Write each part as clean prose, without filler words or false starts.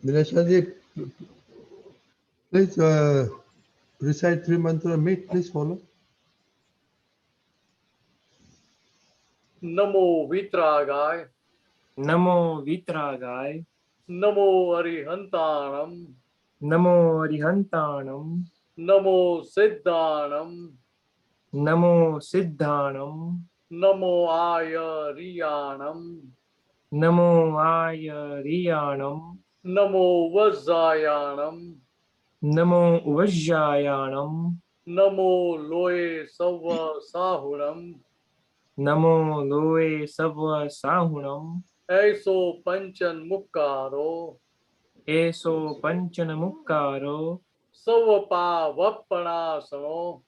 Mineshanandji, please recite 3 mantra. Meet, please follow. Namo Vitragay, Namo Vitragay, Namo Arihantanam, Namo Arihantanam, Namo Siddhanam, Namo Siddhanam, Namo Ayariyanam, Namo Ayariyanam, Namo Vajjayanam, Namo Vajjayanam, Namo Loe Sava Sahuram, Namo Loe Sava Sahunam, Aiso Panchan Mukkaro, Eso Panchanamukaro, Savapa Vappanasano,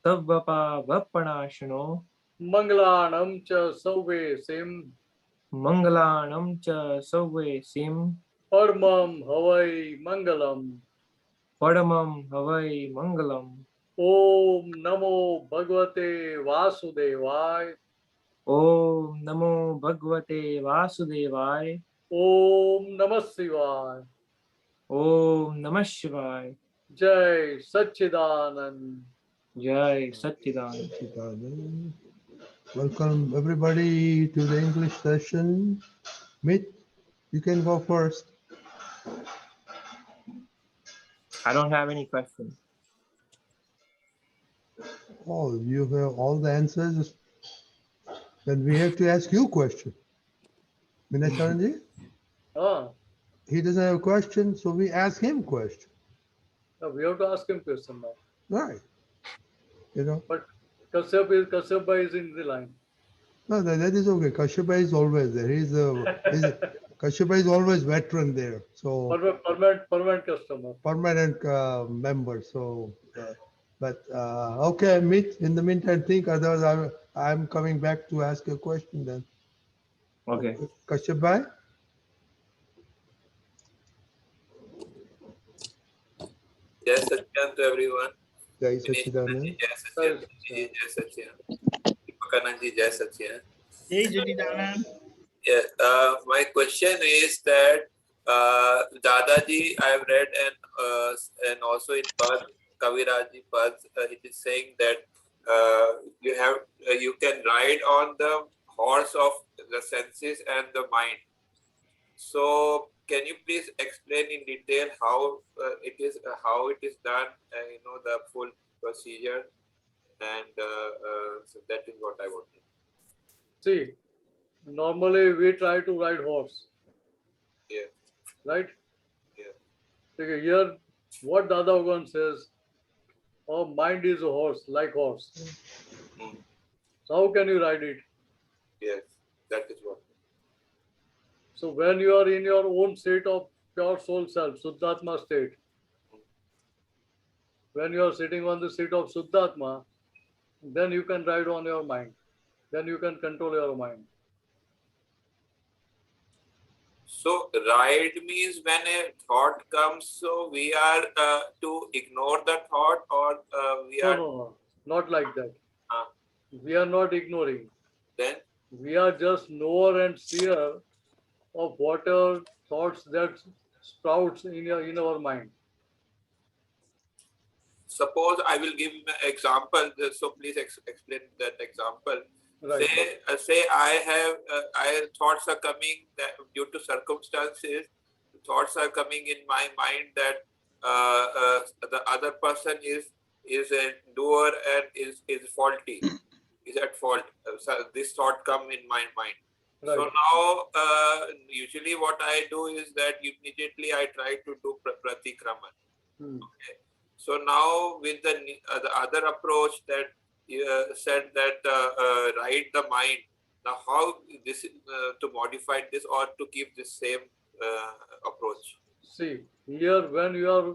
Tavapa Vapanashano, Manglanam Cha Save Sim, Mangalanam Cha Save Sim, Padmam Havai Mangalam, Padamam Havai Mangalam, Om Namo Bhagavate Vasudevaya, Om Namo Bhagavate Vasudevaya, Om Namah Shivaya, Om Namah Shivaya, Jai Satchidanand. Jai Satchidanand. Chidanand. Welcome everybody to the English session. Meet, you can go first. I don't have any questions. Oh, you have all the answers. Then we have to ask you a question. Mineshanandji, Ah, he doesn't have a question, so we ask him a question. now we have to ask him question now. Right. You know, But Kashyap bhai is in the line. no, that is okay. Kashyapa is always there. Kashyapa is always veteran there. So Permanent customer. permanent member. So, okay, meet. In the meantime, think. Otherwise, I'm coming back to ask a question then. Okay. Kashyap bhai? Jai Satchidanand to everyone. Jai Satchidanand. Jai Satchidanand. Jai Satchidanand. Bhagwan Jai Satchidanand. Hey, Jatidanand. Yeah, my question is that Dadaji I have read and also in Pad, Kaviraji Pad, it is saying that you can ride on the horse of the senses and the mind. So can you please explain in detail how it is done? The full procedure, and so that is what I wanted. See, normally we try to ride horse. Yeah. Right? Yeah. Okay, here, what Dada Bhagwan says, our mind is a horse, like horse. Mm. So how can you ride it? Yes, that is what. So when you are in your own state of pure soul self, Suddhatma state, when you are sitting on the seat of Suddhatma, then you can ride on your mind. Then you can control your mind. So ride means when a thought comes, so we are to ignore the thought, or we are No, not like that. uh, We are not ignoring. then We are just knower and seer of whatever thoughts that sprouts in our mind. suppose I will give an example. So please explain that example. Right. Say I thoughts are coming that due to circumstances, thoughts are coming in my mind that the other person is a doer and is faulty, is at fault. So this thought come in my mind. Right. So now usually what I do is that immediately I try to do pratikraman. Okay. So now with the other approach that you said that ride the mind. Now how this to modify this or to keep this same approach? See, here when you are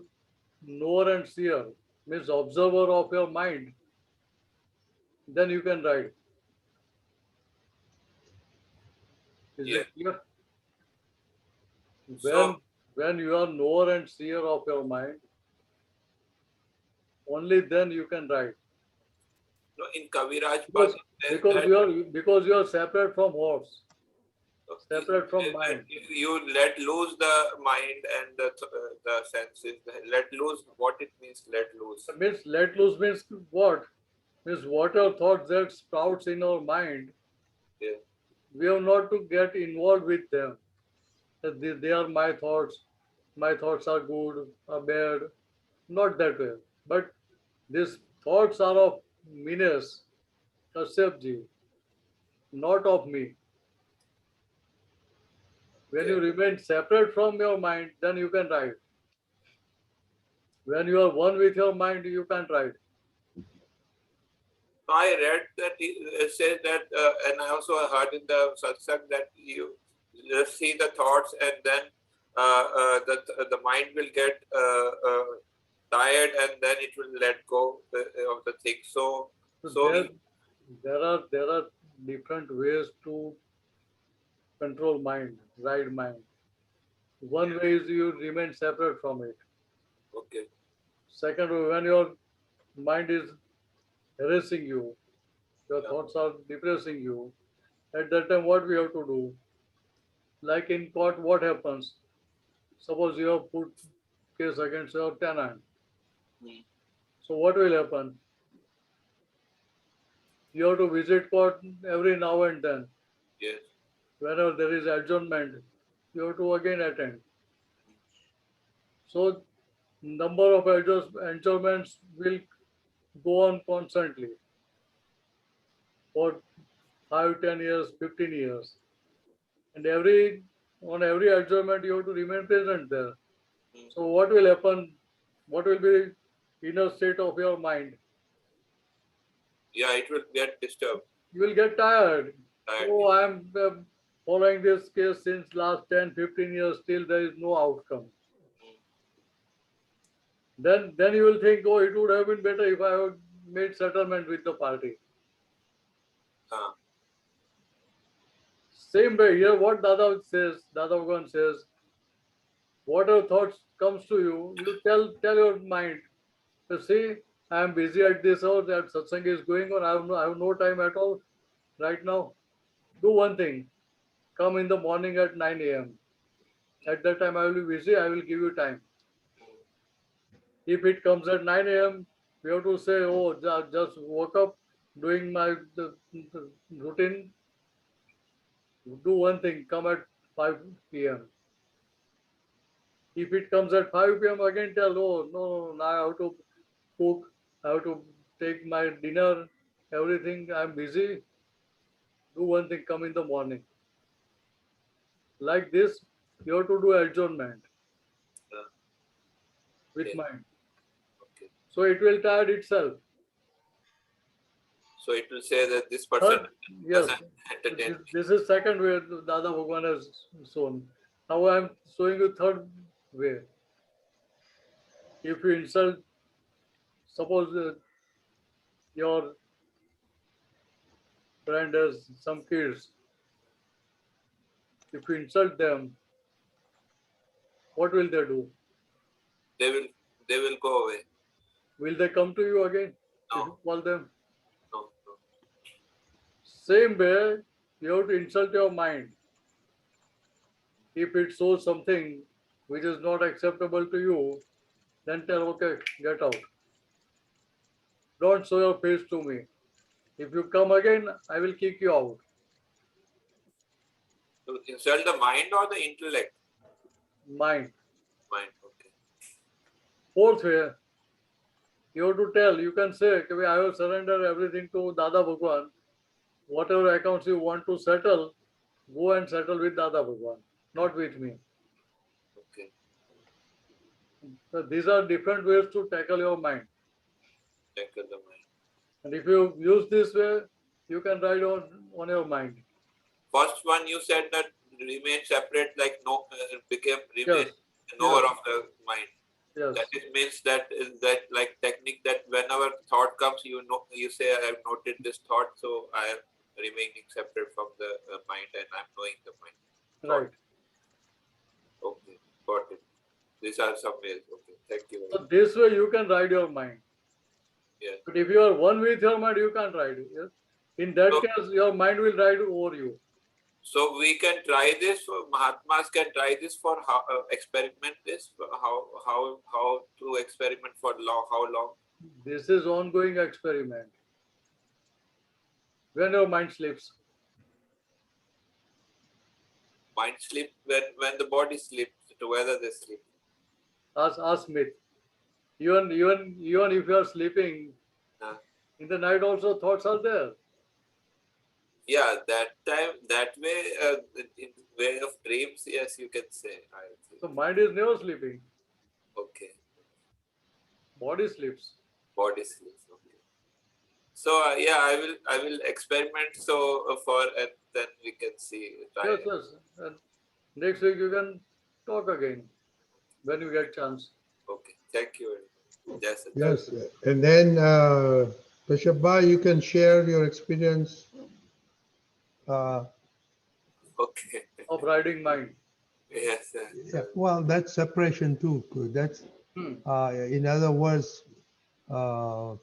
knower and seer, means observer of your mind, then you can ride. Is it clear? When you are knower and seer of your mind, only then you can ride. No, in Kaviraj because you are separate from horse. Separate from mind. You let loose the mind and the senses. Let loose. What it means? Let loose. It means let loose means what? Means whatever thoughts that sprouts in our mind, Yeah. we have not to get involved with them. That they are my thoughts. My thoughts are good or bad. Not that way. But these thoughts are of Mines, Kashyapji, not of me. When you remain separate from your mind, then you can write. When you are one with your mind, you can't write. I read that it says that, and I also heard in the satsang that you just see the thoughts, and then the mind will get tired, and then it will let go of the thing. So there are different ways to control mind, right mind. One way is you remain separate from it. okay. Second way, when your mind is harassing you, your thoughts are depressing you, at that time what we have to do? Like in court, what happens? Suppose you have put case against your tenant. So what will happen? You have to visit court every now and then. Yes. Whenever there is adjournment, you have to again attend. So number of adjournments will go on constantly for 5, 10 years, 15 years. And on every adjournment, you have to remain present there. So what will happen? What will be inner state of your mind? Yeah, it will get disturbed. You will get tired. Tired. Oh, I am following this case since last 10, 15 years, still there is no outcome. Then you will think, oh, it would have been better if I had made settlement with the party. Same way here, what Dada says, Dada Bhagwan says, whatever thoughts comes to you, you tell your mind, you see, I am busy at this hour, that satsang is going on, I have no time at all right now. Do one thing, come in the morning at 9 a.m. At that time I will be busy, I will give you time. If it comes at 9 a.m., we have to say, oh, just woke up, doing my routine. Do one thing, come at 5 p.m. If it comes at 5 p.m., again tell, oh, no, now I have to cook, I have to take my dinner, everything, I'm busy. Do one thing, come in the morning. Like this, you have to do adjournment with mind. Okay. So it will tire itself. So it will say that this person doesn't entertain. This is second way Dada Bhagwan has shown. Now I am showing you third way. If you insult, suppose your friend has some kids. If you insult them, what will they do? They will go away. Will they come to you again? No. If you call them? No. Same way, you have to insult your mind. If it shows something which is not acceptable to you, then tell, okay, get out. Don't show your face to me. If you come again, I will kick you out. To insult the mind or the intellect? Mind. Mind, okay. Fourth way, you have to tell, you can say, okay, I will surrender everything to Dada Bhagwan. Whatever accounts you want to settle, go and settle with Dada Bhagwan, not with me. Okay. So these are different ways to tackle your mind. Tackle the mind. And if you use this way, you can ride on your mind. First one you said that remain separate, like remain knower of the mind. Yes. That means that like technique that whenever thought comes, you say I have noted this thought, so I am remaining separate from the mind and I'm knowing the mind. Right. Okay, got it. These are some ways. Okay, thank you. So this way you can ride your mind. Yes. But if you are one with your mind, you can't ride it. Yes? In that case, your mind will ride over you. So we can try this. Mahatmas can try this for how experiment this. How to experiment for long? How long? This is ongoing experiment. When your mind sleeps, Mind sleep when the body sleeps. Together they sleep. ask Smith. Even if you are sleeping, in the night also thoughts are there. Yeah, that time, that way, in way of dreams, yes, you can say. I think. So mind is never sleeping. Okay, Body sleeps. body sleeps. Okay. So yeah, I will experiment. So and then we can see. Try. Yes. And next week you can talk again when you get chance. Okay, thank you very much. Yes. Yes, and then Kashyap, you can share your experience. Okay. Of riding mind. Yes. Yeah, well, that's separation too. That's in other words, Agna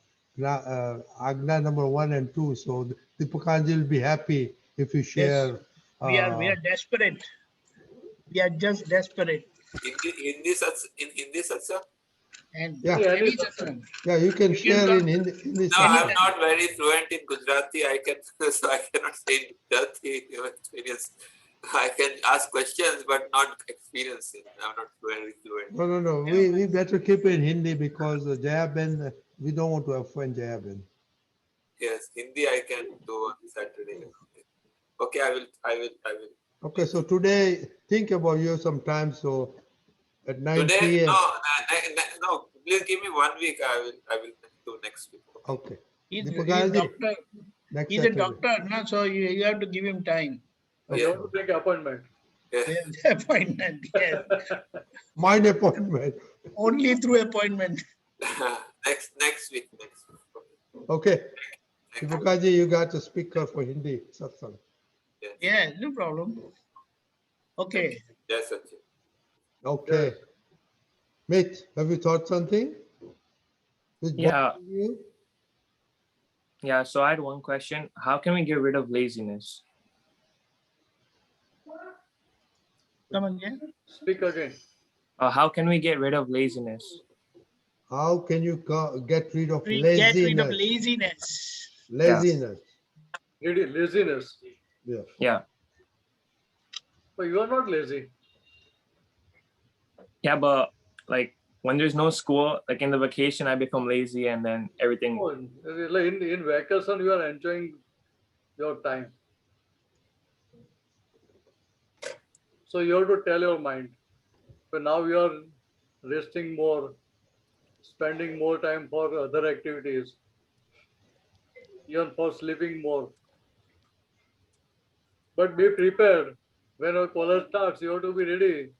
number 1 and 2. So the Pakanji will be happy if you share. We are desperate. We are just desperate. In Hindi, Satsa? And Yeah. any satsang. Yeah, you can You share talk- in Hindi. No, I'm not very fluent in Gujarati. I cannot say in Gujarati experience. I can ask questions, but not experience it. I'm not very fluent. No. We better keep it in Hindi because Jayaben, we don't want to offend Jayaben. Yes, Hindi I can do on Saturday. Okay, I will. Okay, so today, think about you sometime. So at 9 Today, p.m. no. Please give me 1 week. I will do next week. Okay. He's Deepakaji, doctor. next He's a Saturday. doctor, no? So you have to give him time. You have to take appointment. Yeah. Appointment, yes. Mine appointment. Only through appointment. next week. Okay. Thank you. Deepakaji, you got a speaker for Hindi satsang. Yeah, no problem. Okay. Yes, Sachin. Okay. Mate, have you thought something? Is Yeah. bothering you? Yeah, so I had one question. How can we get rid of laziness? Come again. Speak again. How can we get rid of laziness? How can you get rid of We get rid of laziness? laziness. Laziness. Laziness. Yeah. Yeah. But you are not lazy. Yeah, but like when there's no school, like in the vacation, I become lazy and then everything. Oh, in vacation, you are enjoying your time. So you have to tell your mind. But now you are resting more, spending more time for other activities, even for sleeping more. But be prepared. When our college starts, you have to be ready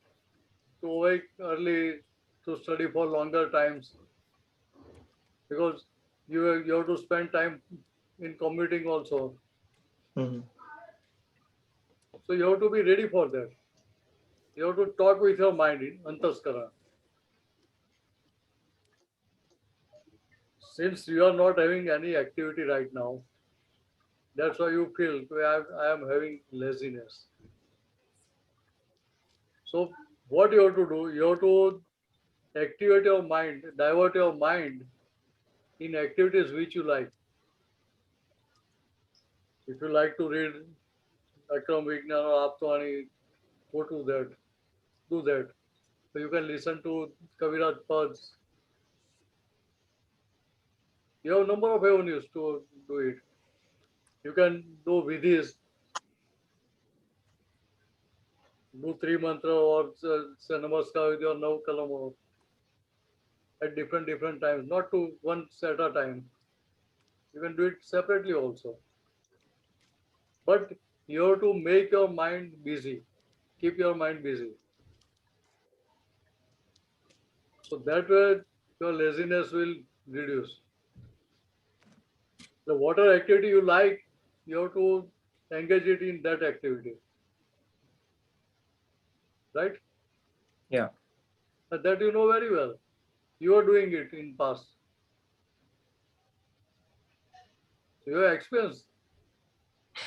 to wake early, to study for longer times. Because you have to spend time in commuting also. Mhm. So you have to be ready for that. You have to talk with your mind in Antaskara. Since you are not having any activity right now, that's why you feel I am having laziness. So what you have to do, you have to activate your mind, divert your mind in activities which you like. If you like to read Akram Vignan or Aptwani, go to that, do that. So you can listen to Kaviraj Pads. You have a number of avenues to do it. You can do vidhis, do 3 mantra or say namaskar with your nav kalamo at different times, not to once at a time. You can do it separately also. But you have to make your mind busy. Keep your mind busy. So that way your laziness will reduce. The whatever activity you like, you have to engage it in that activity. Right? Yeah. And that you know very well. You are doing it in past. So you have experience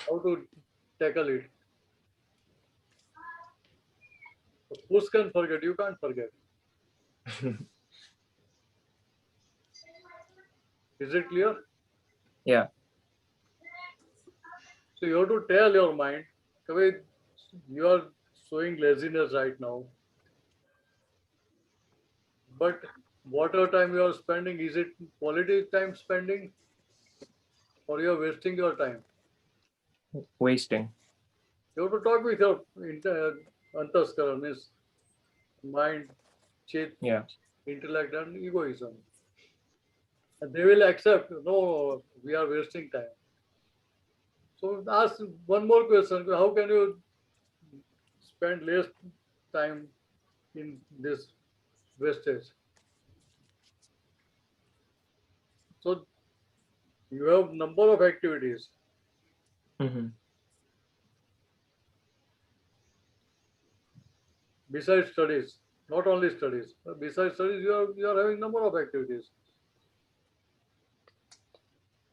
how to tackle it. Who can forget? You can't forget. Is it clear? Yeah. So you have to tell your mind, Kavit, you are showing laziness right now. But whatever time you are spending, is it quality time spending or you are wasting your time? Wasting. You have to talk with your antaskara, means mind, chit, Yeah. intellect, and egoism. And they will accept, no, we are wasting time. So ask one more question, how can you spend less time in this wastage? So you have number of activities. Mm-hmm. Besides studies, not only studies. Besides studies, you are having number of activities.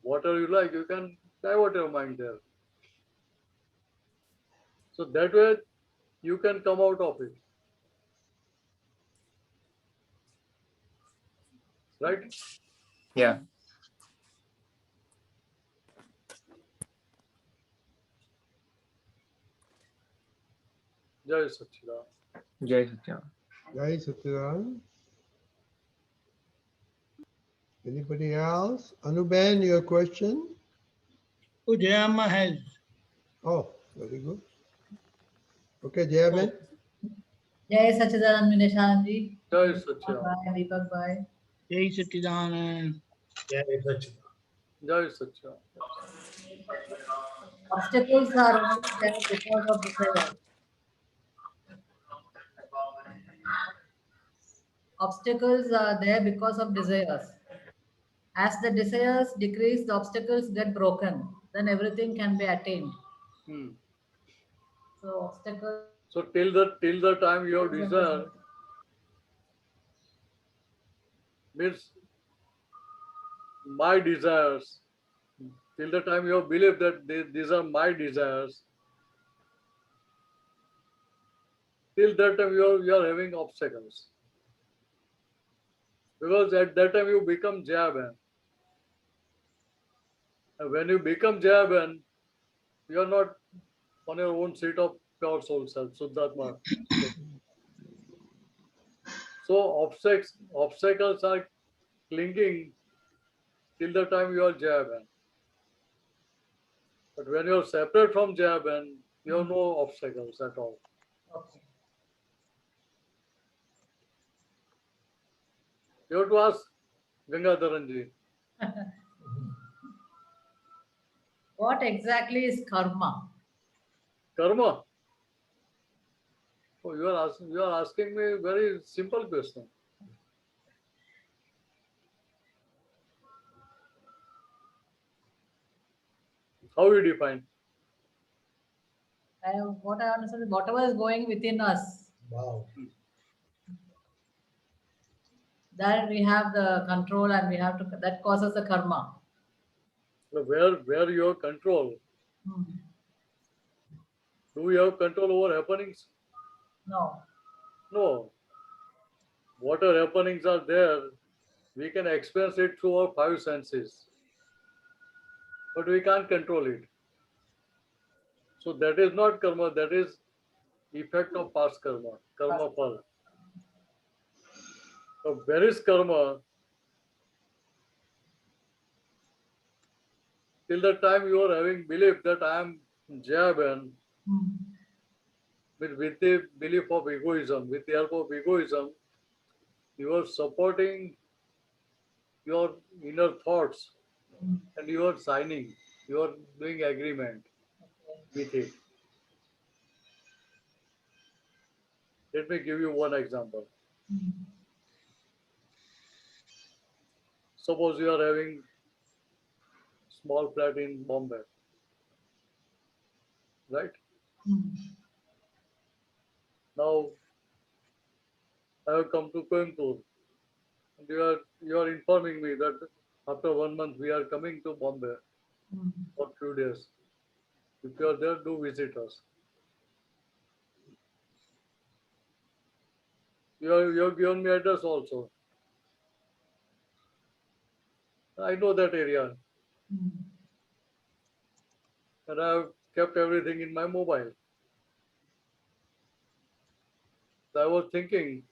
Whatever you like, you can divert your mind there. So that way you can come out of it. Right? Yeah. Jai Satchidanand. Jai Satya. Jai Satchidanand. Anybody else? Anuben, your question? Ujayama has. Oh, very good. Okay, Jayaben. Jai Sachidanand Mineshanandji. Jai Satchidanand. Bye, Deepak bye. Jai Satchidanand. Jai Satchidanand. Obstacles are only there because of desire. Obstacles are there because of desires. As the desires decrease, the obstacles get broken. Then everything can be attained. So obstacles. So till the time you have desire, means my desires, till the time you have believed that these are my desires, till that time you are having obstacles. Because at that time you become Jayaban. And when you become Jayaban, you are not on your own seat of pure soul self, Suddhatma. So obstacles are clinging till the time you are Jayaban. But when you are separate from Jayaban, you have no obstacles at all. Okay. You have to ask Gangadharanji. What exactly is karma? Karma. Oh, you are asking me a very simple question. How you define? What I understand is whatever is going within us. Wow. That we have the control and we have to, that causes the karma. So where you have control? Hmm. Do we have control over happenings? No. No. Whatever happenings are there, we can experience it through our five senses. But we can't control it. So that is not karma, that is effect of past karma, karma pal. So where is karma? Till the time you are having belief that I am Jayaban, with the belief of egoism, with the help of egoism, you are supporting your inner thoughts and you are signing, you are doing agreement with it. Let me give you one example. Suppose you are having small flat in Bombay, right? Now I have come to Coimbatore and you are informing me that after 1 month we are coming to Bombay for few days. If you are there, do visit us. You have given me address also. I know that area. And I have kept everything in my mobile. So I was thinking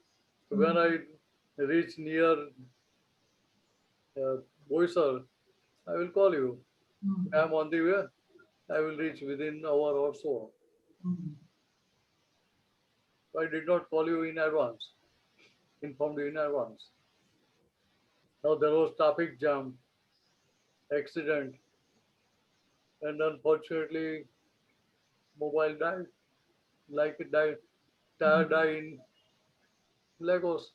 when I reach near Boisar, I will call you. I am on the way. I will reach within hour or so. I did not call you in advance, informed you in advance. Now there was traffic jam, accident, and unfortunately, mobile died. Like it died, tire died in Lagos.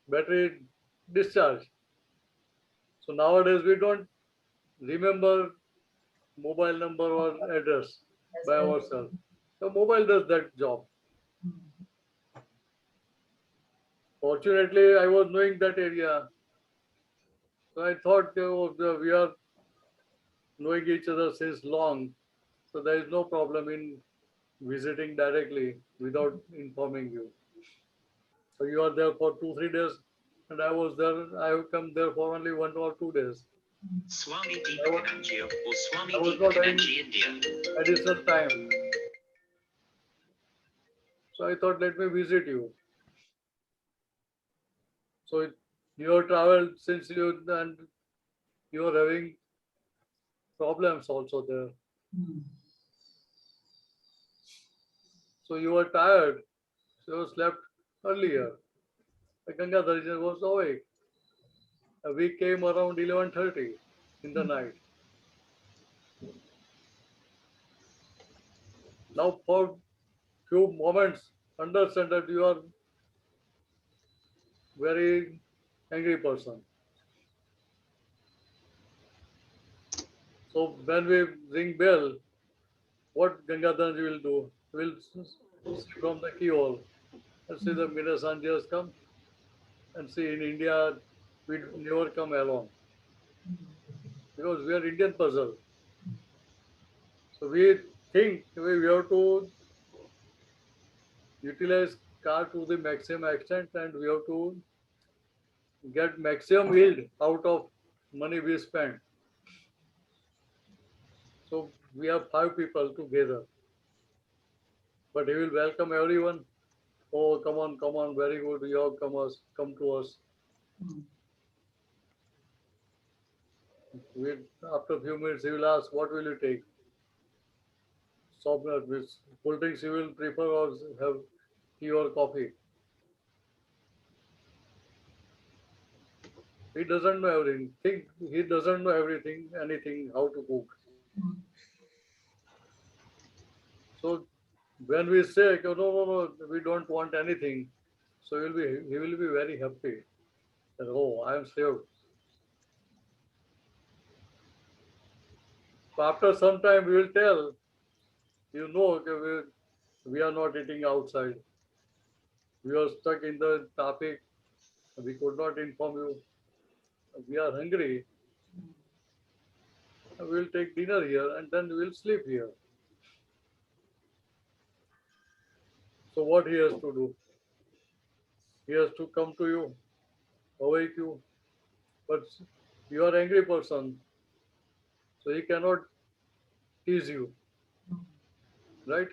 Battery discharged. So nowadays we don't remember mobile number or address by ourselves. The mobile does that job. Fortunately, I was knowing that area. So I thought we are knowing each other since long. So there is no problem in visiting directly without informing you. So you are there for 2-3 days, and I was there. I have come there for only 1 or 2 days. Swami I was, Deepakananji or Swami I was not having Deepakananji India. additional time. So I thought, let me visit you. So you have traveled since you and you are having problems also there. So you were tired. So you slept earlier. The Gangadhar was awake. We came around 11:30 in the night. Now for few moments, understand that you are very angry person. So when we ring bell, what Gangadharji will do? Will see from the keyhole and see the Mineshanandji has come, and see in India we never come alone because we are Indian puzzle. So we think we have to utilize car to the maximum extent and we have to get maximum yield out of money we spend. So we have 5 people together, but he will welcome everyone. Oh, come on, very good. You have come to us. We, after a few minutes, he will ask, what will you take? Soft with cold drinks you will prefer or have tea or coffee? He doesn't know everything. He doesn't know everything, anything, how to cook. So when we say, oh, no, we don't want anything, so he will be very happy. That, oh, I am saved. So after some time, we will tell, okay, we are not eating outside. We are stuck in the traffic. We could not inform you. We are hungry. We will take dinner here and then we will sleep here. So what he has to do? He has to come to you, awake you. But you are angry person, so he cannot tease you, right?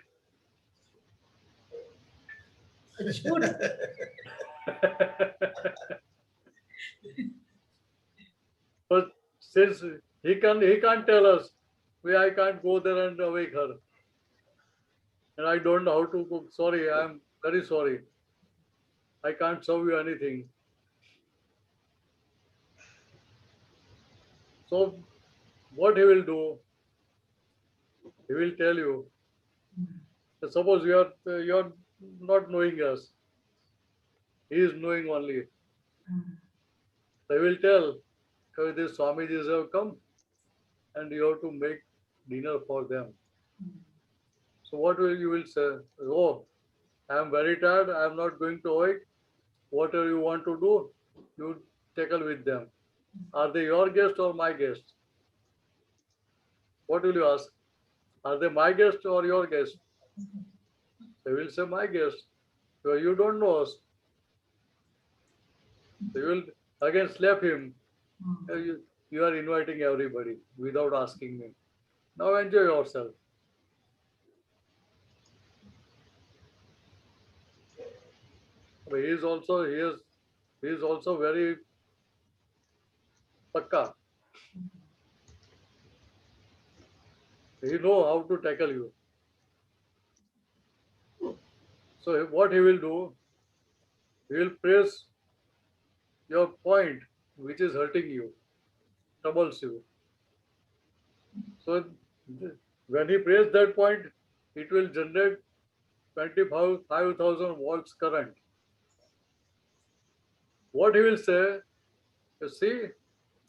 But since he can't tell us, I can't go there and awake her. And I don't know how to cook. Sorry, I am very sorry. I can't serve you anything. So what he will do, he will tell you. Suppose you are not knowing us. He is knowing only. So he will tell, "Okay, these Swamijis have come and you have to make dinner for them." So what will you will say? Oh, I am very tired. I am not going to awake. Whatever you want to do, you tackle with them. Are they your guest or my guest? What will you ask? Are they my guest or your guest? They will say, my guest. So you don't know us. They will again slap him. You are inviting everybody without asking me. Now enjoy yourself. But he is also very pakka. He know how to tackle you. So what he will do, he will press your point which is hurting you, troubles you. So when he presses that point, it will generate 25,000 volts current. What he will say, you see,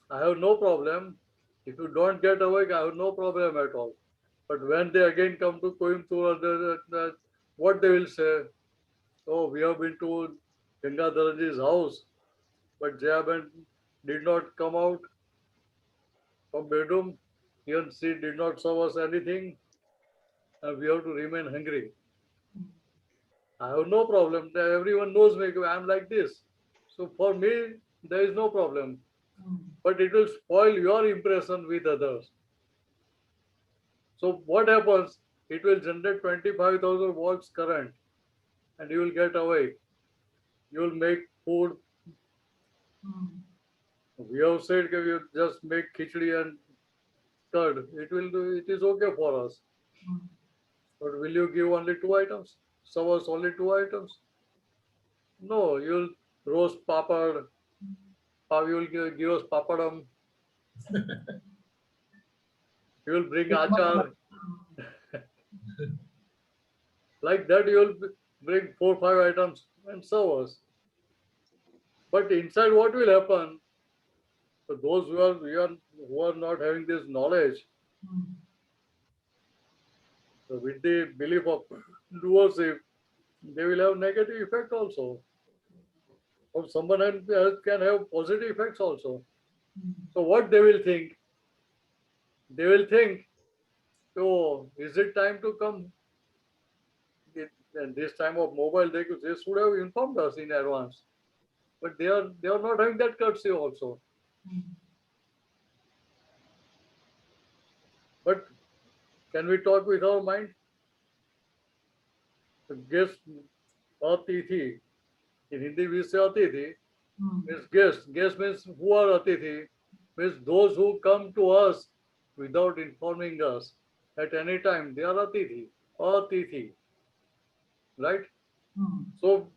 I have no problem. If you don't get awake, I have no problem at all. But when they again come to Coimbatore, what they will say, oh, we have been to Gangadharaji's house, but Jayaben did not come out from bedroom. Even she did not serve us anything, and we have to remain hungry. I have no problem. Everyone knows me. I am like this. So for me, there is no problem. But it will spoil your impression with others. So what happens? It will generate 25,000 volts current, and you will get awake. You will make food. We have said that you just make khichdi and curd. It will do. It is okay for us. But will you give only 2 items? Serve us only 2 items? No, you'll roast papad. You will give us papadam. You will bring achar. Like that, you will bring 4-5 items and serve us. But inside, what will happen? For those who are not having this knowledge, so with the belief of doership, they will have negative effect also. Or someone else can have positive effects also. So what they will think? They will think, oh, is it time to come? And this time of mobile, they should have informed us in advance. But they are not having that courtesy also. But can we talk with our mind? Guest, Atithi. In Hindi we say Atithi. Means guest. Guest means who are Atithi? Means those who come to us without informing us at any time. They are Atithi. Atithi. Right? So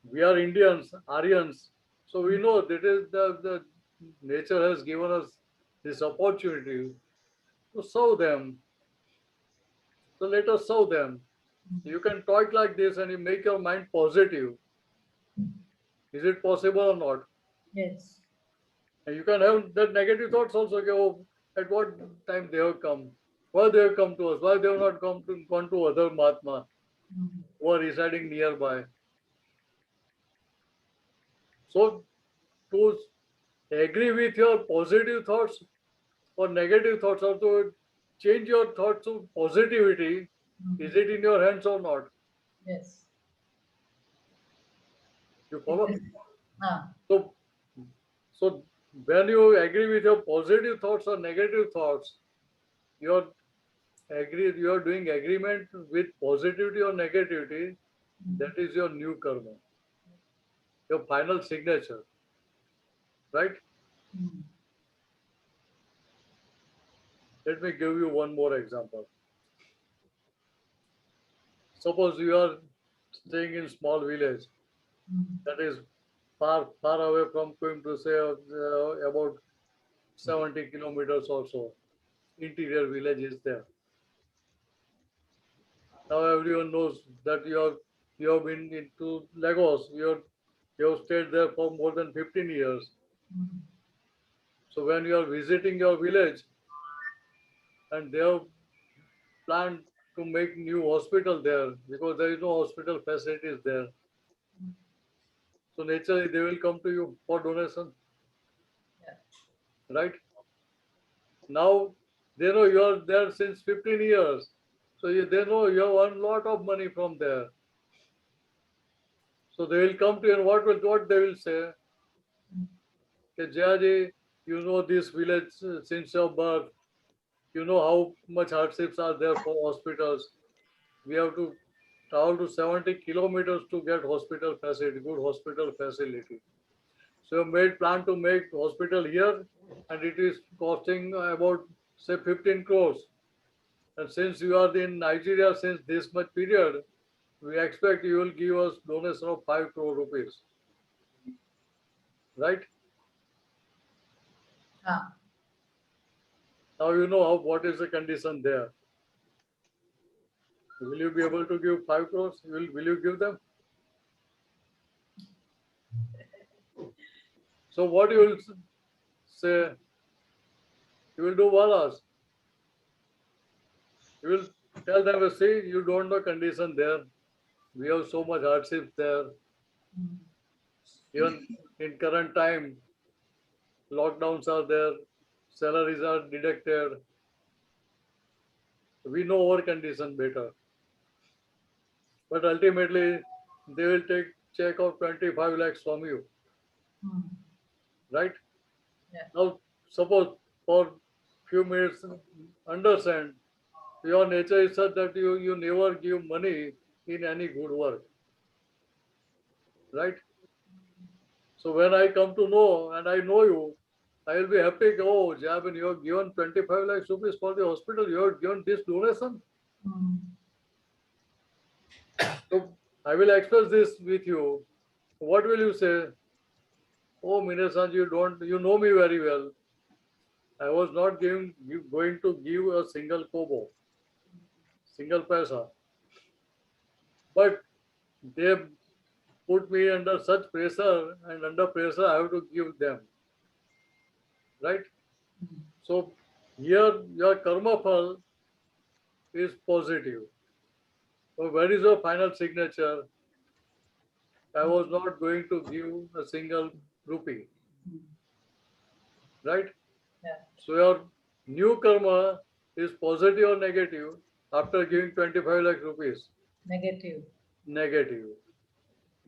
we are Indians, Aryans. So we know that is the nature has given us this opportunity to serve them. So let us serve them. You can talk like this and you make your mind positive. Is it possible or not? Yes. And you can have that negative thoughts also. Okay, oh, at what time they have come? Why they have come to us? Why they have not gone to other Mahatma who are residing nearby? So to agree with your positive thoughts or negative thoughts, or to change your thoughts to positivity, is it in your hands or not? Yes. You follow? Ah. So when you agree with your positive thoughts or negative thoughts, you are doing agreement with positivity or negativity. That is your new karma, your final signature, right? Let me give you one more example. Suppose you are staying in small village that is far away from Coimbatore, say about 70 kilometers or so. Interior village is there. Now everyone knows that you have been into Lagos. You have stayed there for more than 15 years. So when you are visiting your village and they have planned to make new hospital there because there is no hospital facilities there. So naturally they will come to you for donation. Right? Now they know you are there since 15 years. So they know you have earned a lot of money from there. So they will come to you and what they will say? Okay, Jayaji, you know this village since your birth. You know how much hardships are there for hospitals. We have to travel to 70 kilometers to get hospital facility, good hospital facility. So made plan to make hospital here, and it is costing about say 15 crores. And since you are in Nigeria since this much period, we expect you will give us donation of 5 crore rupees. Right? Ah, Now you know what is the condition there. Will you be able to give 5 crores? Will you give them? So what you will say? You will do wallahs. You will tell them, see, you don't know condition there. We have so much hardship there. Even in current time, lockdowns are there, salaries are deducted. We know our condition better. But ultimately, they will take check of 25 lakhs from you. Right? yeah. Now, suppose for few minutes, understand your nature is such that you never give money in any good work. Right? So when I come to know and I know you, I will be happy. Oh, Jabin, you have given 25 lakhs rupees for the hospital. You have given this donation. So I will express this with you. What will you say? Oh, Mineshanandji, you know me very well. I was not going to give a single kobo, single paisa. But they put me under such pressure, and under pressure I have to give them. Right? So here your karma phal is positive. So where is your final signature? I was not going to give a single rupee. Right? Yeah. So your new karma is positive or negative after giving 25 lakh rupees? Negative. Negative.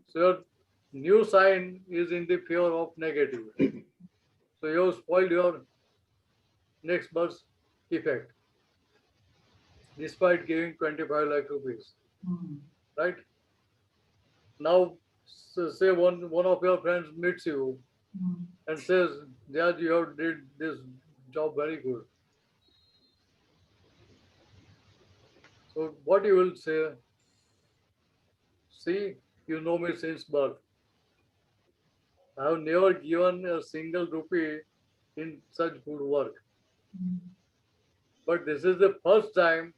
So your new sign is in the favor of negative. So you have spoiled your next birth's effect despite giving 25 lakh rupees. Right? Now, say one of your friends meets you and says, Judge, you have did this job very good. So what you will say? See, you know me since birth. I have never given a single rupee in such good work. But this is the first time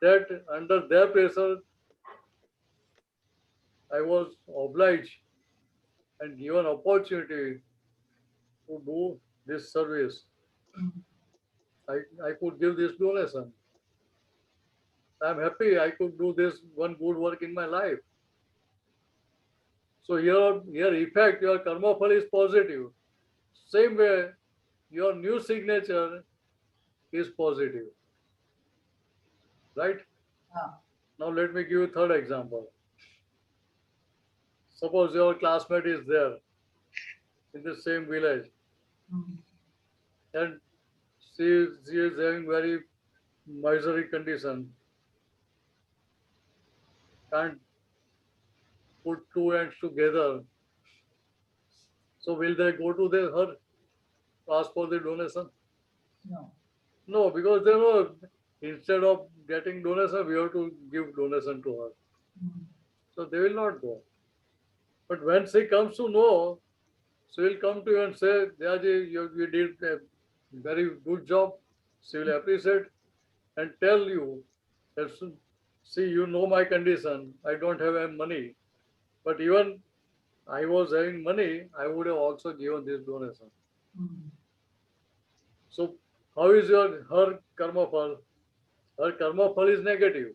that under their pressure, I was obliged and given opportunity to do this service. I could give this donation. I'm happy I could do this one good work in my life. So your effect, your karma phal is positive. Same way, your new signature is positive. Right? Ah, Now let me give you a third example. Suppose your classmate is there in the same village and she is having very misery condition, can't put two ends together. So will they go to her ask for the donation? no. No, because they know instead of getting donation, we have to give donation to her. So they will not go. But when she comes to know, she will come to you and say, Dayaji, you did a very good job. She will appreciate and tell you that, see, you know my condition. I don't have any money. But even I was having money, I would have also given this donation. So how is her karma phal? Her karma phal is negative.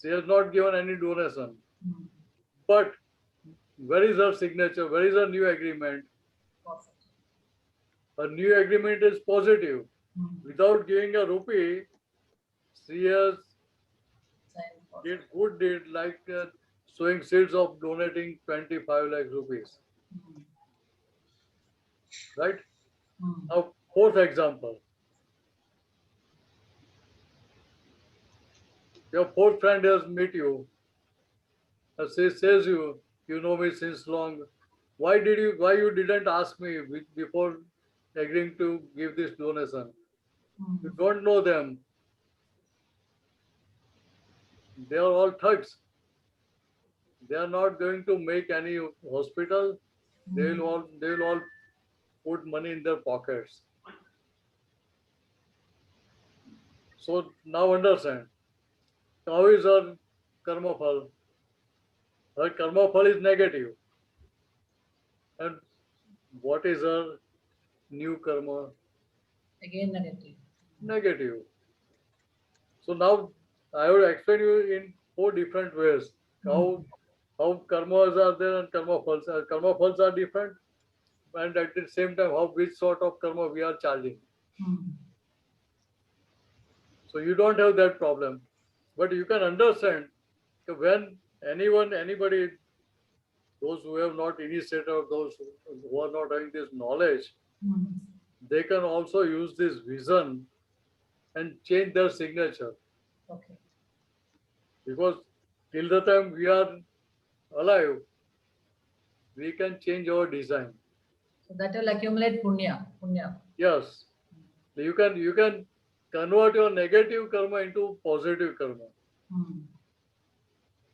She has not given any donation. But where is her signature? Where is her new agreement? Her new agreement is positive. Without giving a rupee, seers did good deed like sowing seeds of donating 25 lakh rupees. Right? Now, fourth example. Your fourth friend has met you. Says you know me since long. Why you didn't ask me before agreeing to give this donation? You don't know them. They are all thugs. They are not going to make any hospital. They will all put money in their pockets. So now understand. How is our karma phal? Her karma phal is negative. And what is her new karma? Again negative. Negative. So now I will explain you in 4 different ways how karmas are there and karma phals are. Karma phals are different, and at the same time which sort of karma we are charging. So you don't have that problem, but you can understand that when anybody, those who have not initiated or those who are not having this knowledge, they can also use this vision and change their signature. Okay. Because till the time we are alive, we can change our design. So that will accumulate punya. Yes. You can convert your negative karma into positive karma.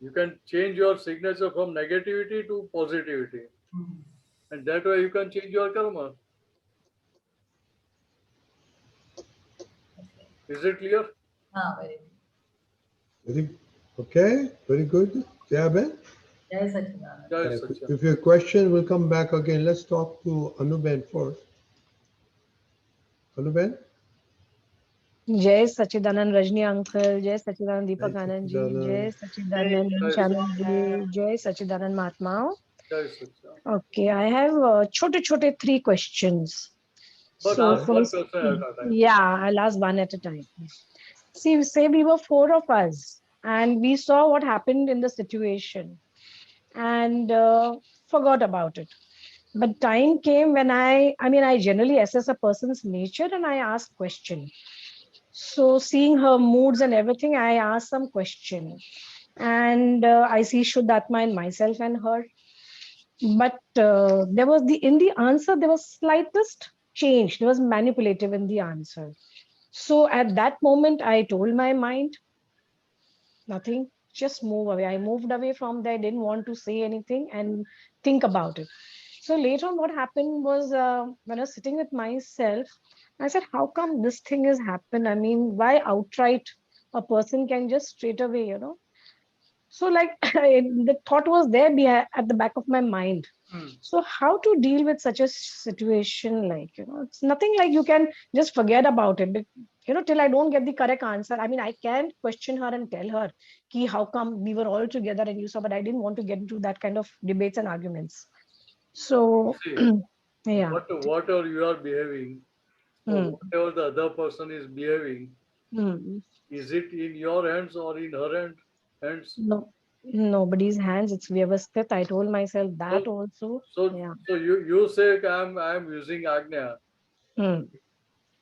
You can change your signature from negativity to positivity. And that way you can change your karma. Is it clear? Very Okay, very good. Yeah, Ben? Jai Sachidanand. Jai Satchidanand. If your question will come back again, let's talk to Anuben first. Anuben? Jai Sachidanand Rajni uncle, Jai Sachidanand Deepak Anand ji, Jai Sachidanand Mineshanandji, Jai Sachidanand Mahatma. Jai Satchidanand. Okay, I have chote 3 questions. But So ask one first, question at a time. yeah, I'll ask one at a time. See, say we were 4 of us and we saw what happened in the situation and forgot about it. But time came when I generally assess a person's nature and I ask question. So seeing her moods and everything, I asked some question. And I see Shuddhatma in myself and her. But there was in the answer, there was slightest change. There was manipulative in the answer. So at that moment, I told my mind, nothing, just move away. I moved away from there, didn't want to say anything and think about it. So later on, what happened was when I was sitting with myself, I said, how come this thing has happened? I mean, why outright a person can just straight away, So like the thought was there at the back of my mind. So how to deal with such a situation? Like, it's nothing like you can just forget about it. Till I don't get the correct answer. I mean, I can question her and tell her, Ki, how come we were all together and you saw, but I didn't want to get into that kind of debates and arguments. So, See, yeah. whatever you are behaving, or whatever the other person is behaving, is it in your hands or in her hands? No, nobody's hands. It's Vyavasthit. I told myself that also. So you say I'm using Agna,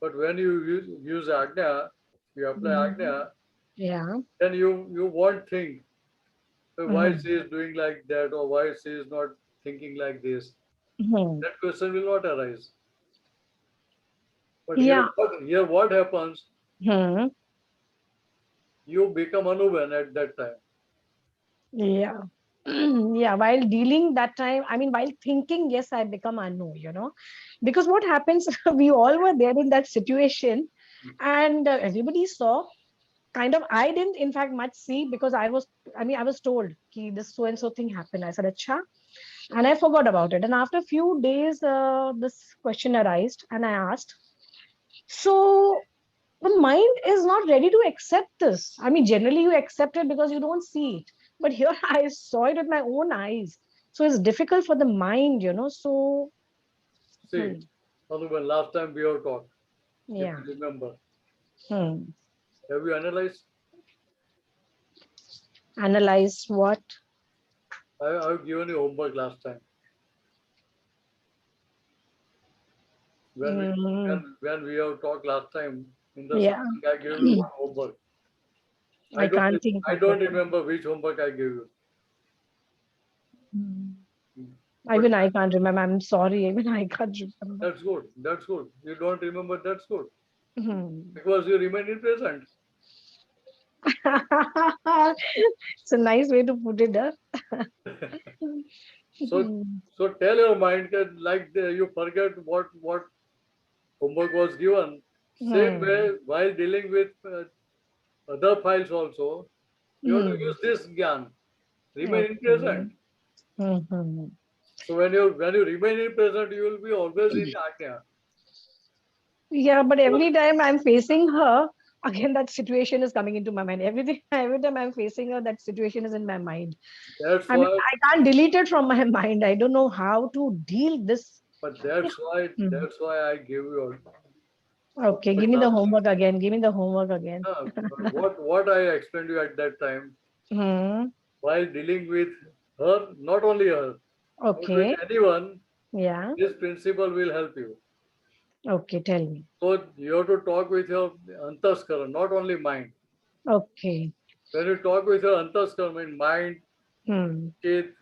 but when you use Agna, you apply Agna, then you won't think why she is doing like that or why she is not thinking like this. That question will not arise. But here what happens? You become Anuban at that time. Yeah. Yeah, while dealing that time, I mean, while thinking, yes, I become Anu, because what happens, we all were there in that situation and everybody saw. Kind of, I didn't, in fact, much see because I was told ki this so-and-so thing happened. I said, Acha. And I forgot about it. And after a few days, this question arose and I asked. So the mind is not ready to accept this. I mean, generally you accept it because you don't see it. But here I saw it with my own eyes. So it's difficult for the mind, So See, Anuban, last time we have talked. Yeah. If you remember. Have you analyzed? Analyze what? I've given you homework last time. When we have talked last time in the Yeah. satsang, I gave you one homework. I can't think I of don't it. remember which homework I gave you. Even I can't remember. I'm sorry. Even I can't remember. That's good. That's good. You don't remember, that's good. Hmm. Because you remain in present. It's a nice way to put it. Huh? So tell your mind that like you forget what homework was given. Same way, while dealing with other files also, you have to use this gyan. Remain in present. So when you remain in present, you will be always in Agna. Yeah, but every time I'm facing her, again that situation is coming into my mind. Every time I'm facing her, that situation is in my mind. That's I mean, why. I can't delete it from my mind. I don't know how to deal this. But that's why I give you. Okay, give me the homework again. Give me the homework again. What I explained you at that time, while dealing with her, not only her, but with Okay. anyone, Yeah. this principle will help you. Okay, tell me. So you have to talk with your antaskara, not only mind. Okay. When you talk with your antaskara, mean mind, Hmm. chit,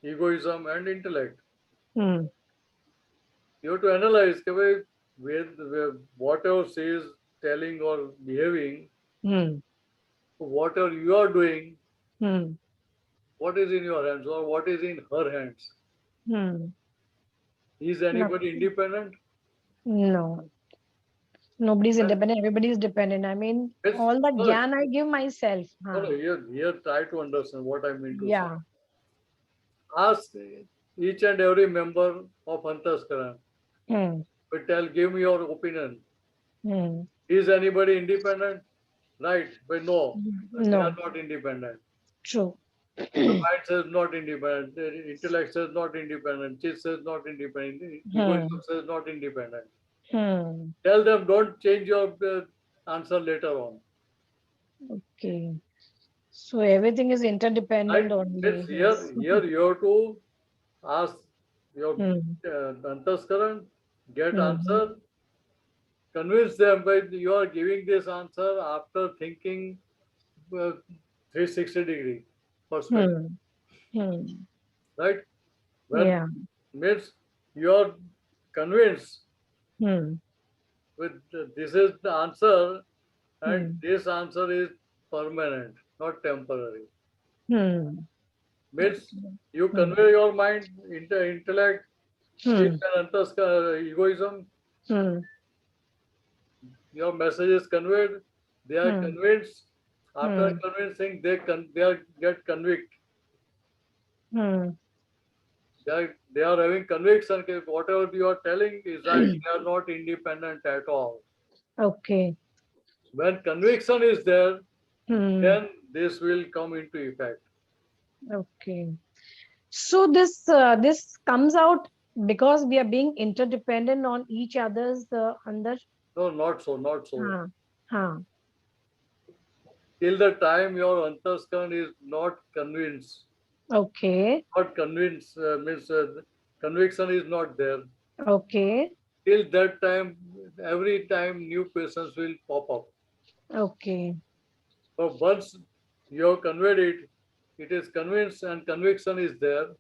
egoism, and intellect, Hmm. you have to analyze with whatever she is telling or behaving, whatever you are doing, what is in your hands or what is in her hands. Is anybody independent? No. Nobody's independent. Everybody's dependent. I mean, Yes. all that gyan I give myself. Here try to understand what I mean to say. Yeah. Ask each and every member of Antaskaran. But give me your opinion. Is anybody independent? Right, but no, they are not independent. True. The mind says not independent, the intellect says not independent, chit says not independent, egoism says not independent. Tell them don't change your answer later on. Okay. So everything is interdependent Right? only. Here you have to ask your Antaskaran, get answer, convince them that you are giving this answer after thinking 360-degree perspective. Right? When means you are convinced with this is the answer and this answer is permanent, not temporary. Means you convey your mind, intellect, egoism, your message is conveyed, they are convinced. After convincing, they get convict. They are having conviction that whatever you are telling is right. They are not independent at all. Okay. When conviction is there, then this will come into effect. Okay. So this comes out because we are being interdependent on each other's under. No, not so, not so. Huh. Till the time your antaskaran is not convinced. Okay. Not convinced means conviction is not there. Okay. Till that time, every time new questions will pop up. Okay. So once you have conveyed it, it is convinced and conviction is there,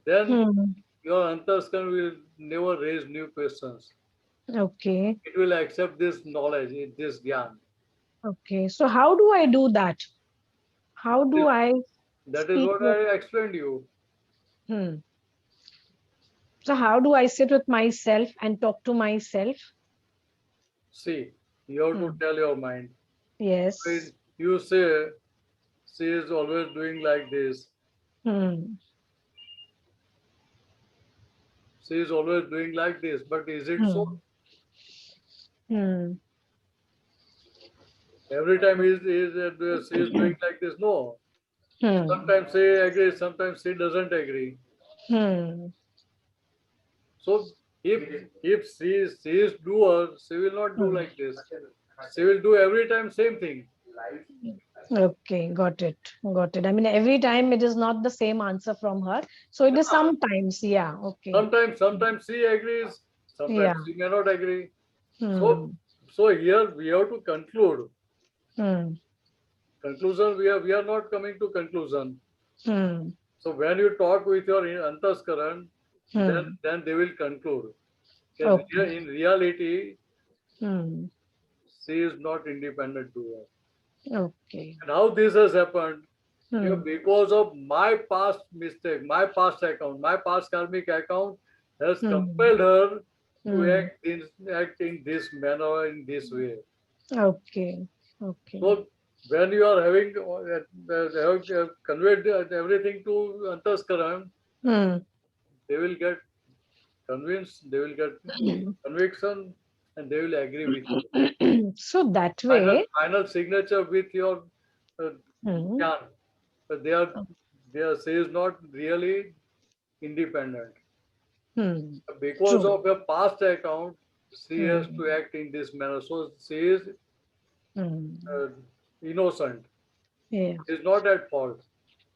then your antaskaran will never raise new questions. Okay. It will accept this knowledge, this gyan. Okay. So how do I do that? How do I? That is what I explained you. So how do I sit with myself and talk to myself? See, you have to tell your mind. Yes. When you say, she is always doing like this. She is always doing like this, but is it so? Every time she is doing like this? No. Sometimes she agrees, sometimes she doesn't agree. So if she is doer, she will not do like this. she will do every time same thing. Okay, got it. Got it. I mean, every time it is not the same answer from her. So it is sometimes, yeah, okay. Sometimes she agrees, sometimes Yeah. she may not agree. Hmm. So here we have to conclude. Hmm. Conclusion, we are not coming to conclusion. Hmm. So when you talk with your antaskaran, Hmm. then they will conclude. Okay. In reality, Hmm. she is not independent to her. Okay. And how this has happened? Hmm. Because of my past mistake, my past account, my past karmic account has Hmm. compelled her to Hmm. act in this manner, in this way. Okay. Okay. So when you are having have conveyed everything to Antaskaran, Hmm. they will get convinced, they will get conviction, and they will agree with you. So that way, Final signature with your uh, hmm. jnana. They are she is not really independent. Hmm. Because True. of her past account, she has Hmm. to act in this manner. So she is Hmm. uh, innocent. Yeah. She is not at fault.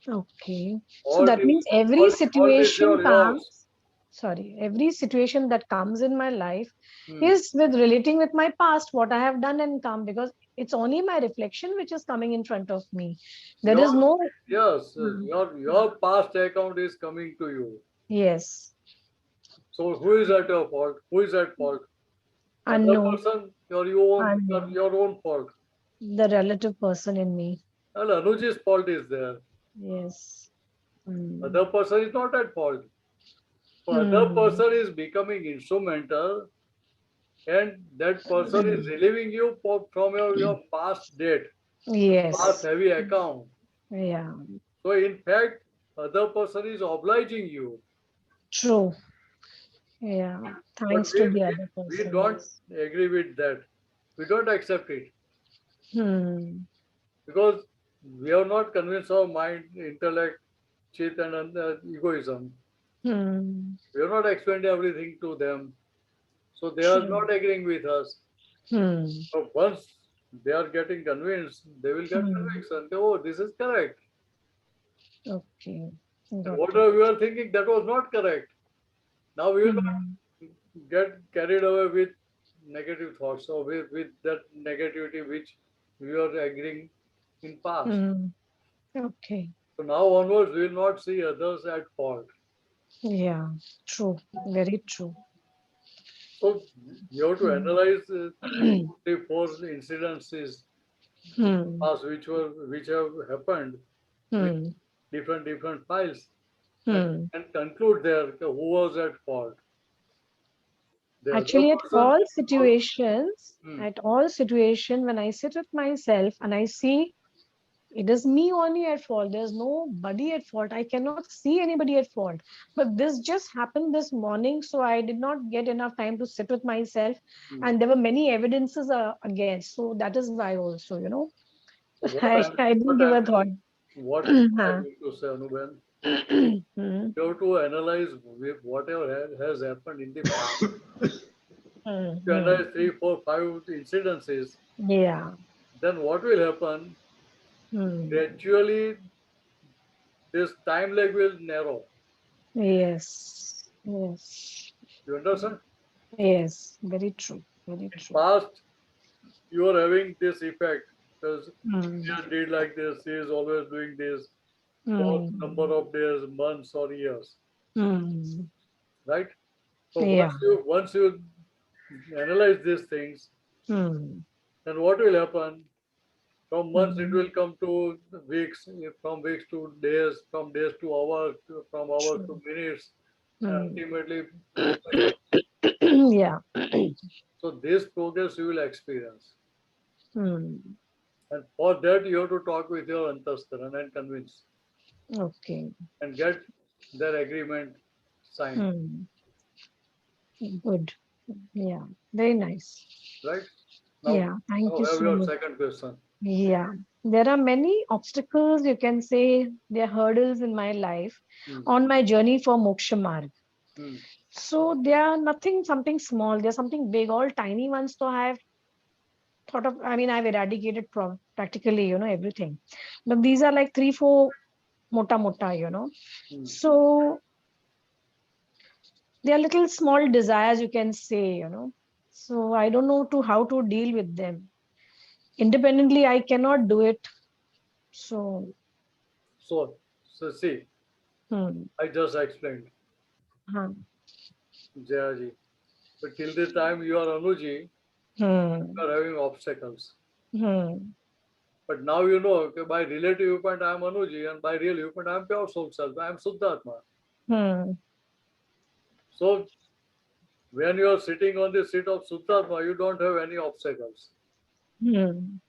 Okay. So Fault that is, means every fault is situation yours. comes, sorry, every situation that comes in my life Hmm. is with relating with my past, what I have done and come, because it's only my reflection which is coming in front of me. There is no, Yes, Hmm. your past account is coming to you. Yes, So who is at your fault? Who is at fault? Other unknown, person or unknown, your own fault? the relative person in me. Well, Anuji's fault is there. Yes. Hmm. Other person is not at fault. So other Hmm. person is becoming instrumental, and that person is relieving you from your past debt, past Yes. heavy account. Yeah. So in fact, other person is obliging you. True. Yeah. But Thanks to the other we person. don't Yes. agree with that. We don't accept it Hmm. because we have not convinced our mind, intellect, chit, and egoism. Hmm. We have not explained everything to them. So they are True. not agreeing with us. Hmm. So once they are getting convinced, they will get Hmm. conviction. Oh, this is correct. Okay. And Got it. whatever we are thinking, that was not correct. Now we will not Hmm. get carried away with negative thoughts or with that negativity which we are agreeing in past. Hmm. Okay. So now onwards, we will not see others at fault. Yeah. True. Very true. So you have to Hmm. analyze the four incidences in Hmm. past which have happened with Hmm. different files Hmm. and conclude there who was at fault. The other Actually, person. Hmm. at all situation, when I sit with myself and I see it is me only at fault, there's nobody at fault. I cannot see anybody at fault. But this just happened this morning, so I did not get enough time to sit with myself, Hmm. and there were many evidences against. So that is why also, So what I, I'm I didn't what give I'm a thought. what I Huh. mean to say, Anuben, Hmm. you have to analyze whatever has happened in the past. Hmm. You Hmm. analyze three, four, five incidences, Yeah. then what will happen? Hmm. Gradually, this time lag will narrow. Yes. Yes. You understand? Yes. Very true. Very In true. past, you are having this effect because Hmm. she did like this, she is always doing this for number Hmm. of days, months, or years, Hmm. right? So Yeah. once you analyze these things, Hmm. then what will happen? From months it Hmm. will come to weeks, from weeks to days, from days to hours, from hours to True. minutes, and Hmm. ultimately to seconds. Yeah. So this progress you will experience. Hmm. And for that you have to talk with your antaskaran and convince Okay. and get their agreement signed. Hmm. Good. Yeah. Very nice. Right? Yeah. Thank Now you have so your much. second question. Yeah. There are many obstacles, you can say, there are hurdles in my life Hmm. on my journey for Moksha Marg. Hmm. So they are nothing, something small. They're something big, all tiny ones. So I have thought of, I mean, I've eradicated practically, everything. But these are like 3-4 mota, So they are little small desires, you can say, So I don't know how to deal with them. Independently, I cannot do it. So, So see, I just explained, Jayaji. But till the time you are Anuji, you are having obstacles. But now you know, okay, by relative viewpoint I am Anuji, and by real viewpoint I am pure soul self. I am Suddhatma. So when you are sitting on the seat of Suddhatma, you don't have any obstacles. When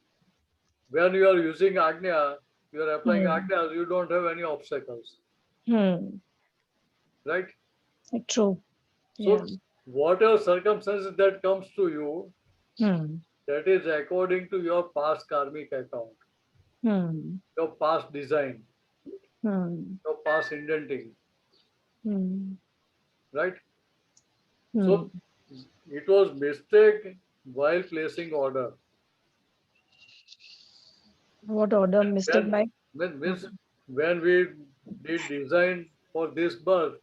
you are using Agna, you are applying Agna, you don't have any obstacles. Right? True. So whatever circumstances that comes to you, that is according to your past karmic account, your past design, your past indenting. Right? So it was mistake while placing order. What order? Mistake by? When we did design for this birth,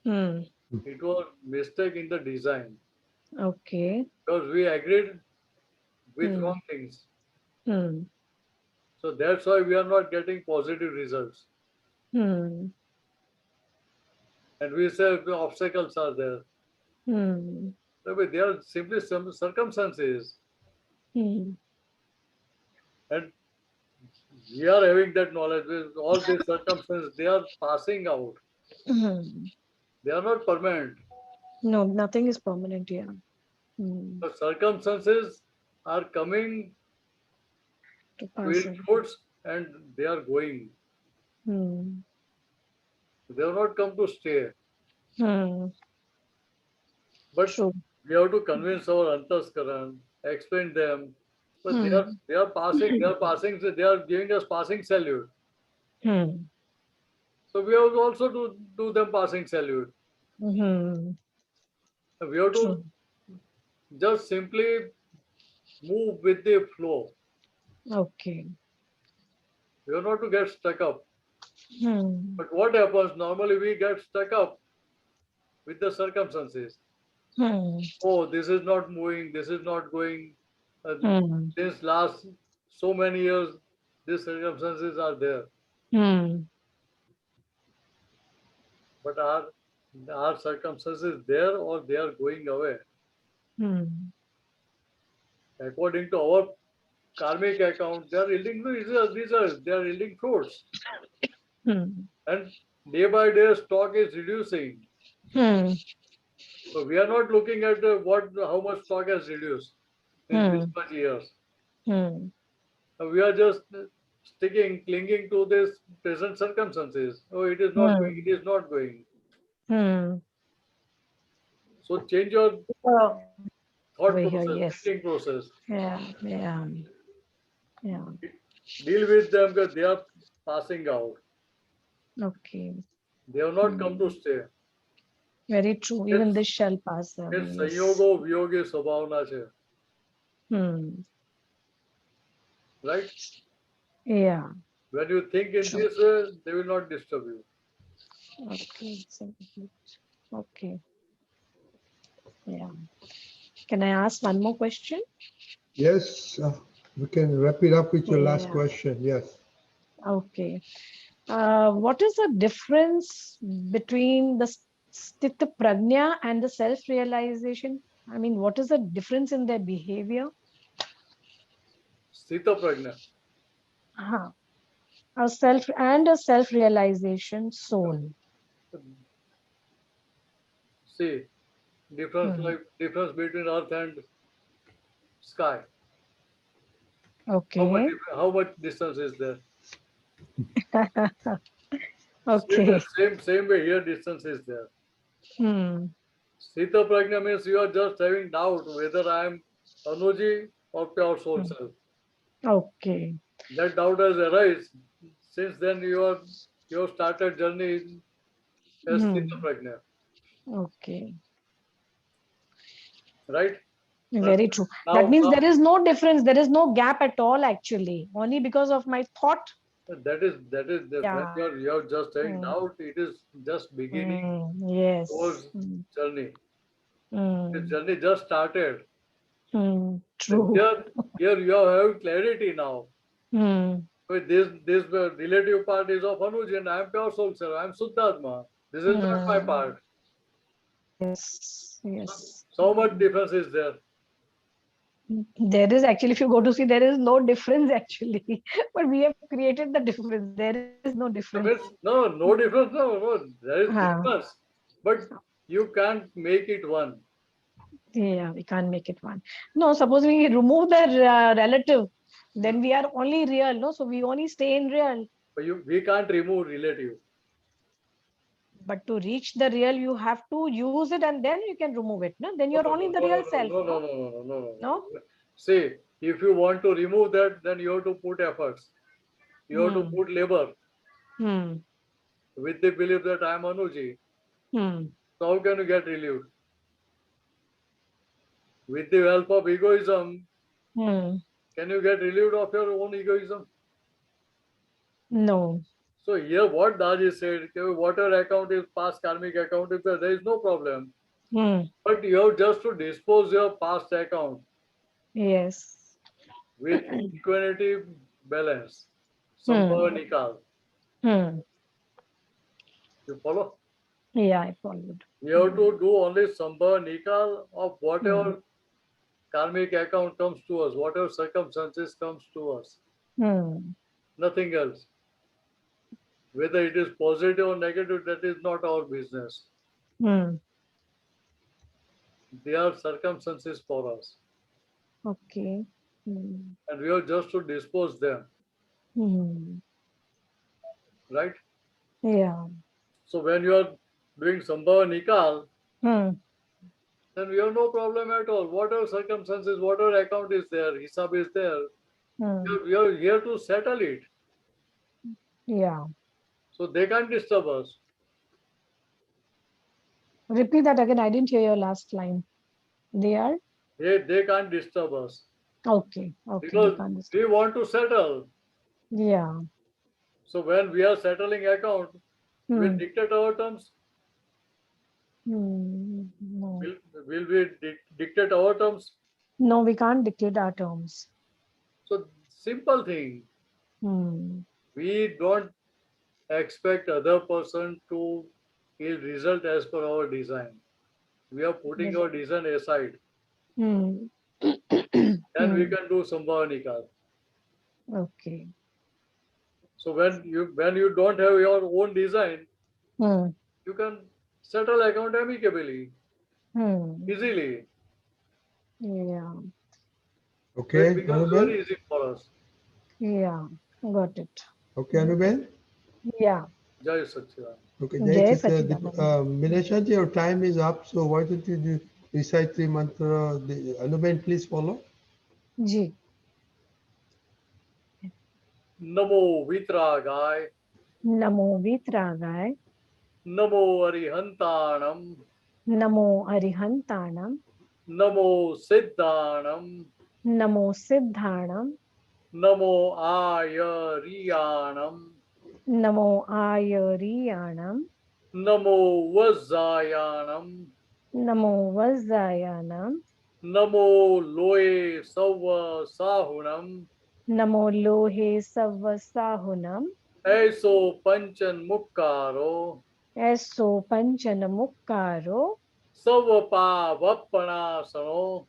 it was mistake in the design. Okay. Because we agreed with wrong things. So that's why we are not getting positive results. And we say the obstacles are there. They are simply some circumstances. And we are having that knowledge with all these circumstances, they are passing out. They are not permanent. No, nothing is permanent here. The circumstances are coming to fruits and they are going. They have not come to stay. But we have to convince our Antaskaran, explain them. But they are passing, they are giving us passing salute. So we have to also do them passing salute. We have to just simply move with the flow. Okay. We are not to get stuck up. But what happens? Normally we get stuck up with the circumstances. Oh, this is not moving, this is not going. Since last so many years, these circumstances are there. But are circumstances there or they are going away? According to our karmic account, they are yielding results, they are yielding fruits. And day by day, stock is reducing. So we are not looking at how much stock has reduced in this much years. We are just clinging to this present circumstances. Oh, it is not going, it is not going. So change your thought process, thinking process. Yeah. Deal with them because they are passing out. Okay. They have not come to stay. Very true. Even this shall pass away. It's Sanyogo Vyogi Svabhavna che. Right? Yeah. When you think in this way, they will not disturb you. Okay. Okay. Yeah. Can I ask one more question? Yes, we can wrap it up with your last question. Yes. Okay. What is the difference between the Sthita Pragyna and the self-realization? I mean, what is the difference in their behavior? Sthita Pragyna. A self-realization soul. See, difference between earth and sky. Okay. How much distance is there? Okay. Same way here distance is there. Sthita Prajna means you are just having doubt whether I am Anuji or pure soul self. Okay. That doubt has arisen. Since then you have started journey as Sthita Prajna. Okay. Right? Very true. Now, That means there is no difference. There is no gap at all, actually. Only because of my thought. that is the, Yeah. when you're just saying doubt, it is just beginning Yes. towards journey. The Mm. journey just started. And True. here you have clarity now. With this relative part is of Anuj and I am pure soul, sir. I am Suddhatma. This is not my part. Yes. Yes. So much difference is there. There is actually, if you go to see, there is no difference actually. But we have created the difference. There is no difference. No difference. No. There is difference. But you can't make it one. Yeah, we can't make it one. No, suppose we remove the relative, then we are only real, no? So we only stay in real. But we can't remove relative. But to reach the real, you have to use it and then you can remove it, no? Then you're only the real self. No. See, if you want to remove that, then you have to put efforts. You have to put labor. With the belief that I am Anuji. So how can you get relieved? With the help of egoism, can you get relieved of your own egoism? No. So here what Daji said, whatever account is past karmic account, if there is no problem. But you have just to dispose your past account. Yes. With equanimity balance. Sambhava nikal. You follow? Yeah, I followed. We have to do only Sambhava nikal of whatever karmic account comes to us, whatever circumstances comes to us. Nothing else. Whether it is positive or negative, that is not our business. They are circumstances for us. Okay. And we have just to dispose them. Right? Yeah. So when you are doing Sambhava Nikal, then we have no problem at all. Whatever circumstances, whatever account is there, Hisab is there, we are here to settle it. Yeah. So they can't disturb us. Repeat that again. I didn't hear your last line. They are? They can't disturb us. Okay. Because we want to settle. Yeah. So when we are settling account, we'll dictate our terms. No. Will we dictate our terms? No, we can't dictate our terms. So simple thing. We don't expect other person to yield result as per our design. We are putting our design aside. Then we can do Sambhava Nikal. Okay. So when you don't have your own design, you can settle account amicably, easily. Yeah. Okay, It becomes Anubel? very easy for us. Yeah, got it. Okay, Anubel? Yeah. Jai Satchidanand. Okay, Jai Satchidanand. Mineshanandji, your time is up, so why don't you recite the mantra? Anubel, please follow. Ji. Namo Vitragay. Namo Vitragay. Namo Arihantanam. Namo Arihantanam. Namo Siddhanam. Namo Siddhanam. Namo Ayariyanam. Namo Ayariyanam. Namo Vajjayanam. Namo Vajjayanam. Namo Loe Sava Sahunam. Namo Lohe Savasahunam. Aiso Panchan Mukkaro. Eso Panchanamukkaro. Savapa Vappanasano.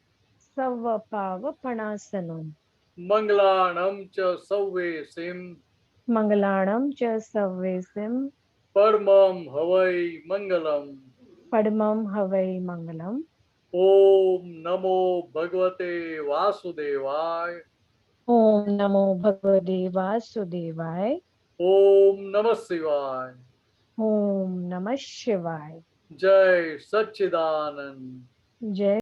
Savapavapanasano. Manglanam Cha Savesim. Mangalanam cha Savesim. Parmam Havai Mangalam. Padmam Havai Mangalam. Om Namo Bhagavate Vasudevaya. Om Namo Bhagavate Vasudevaya. Om Namah Shivaya. Om Namah Shivaya. Jai Satchidanand. Jai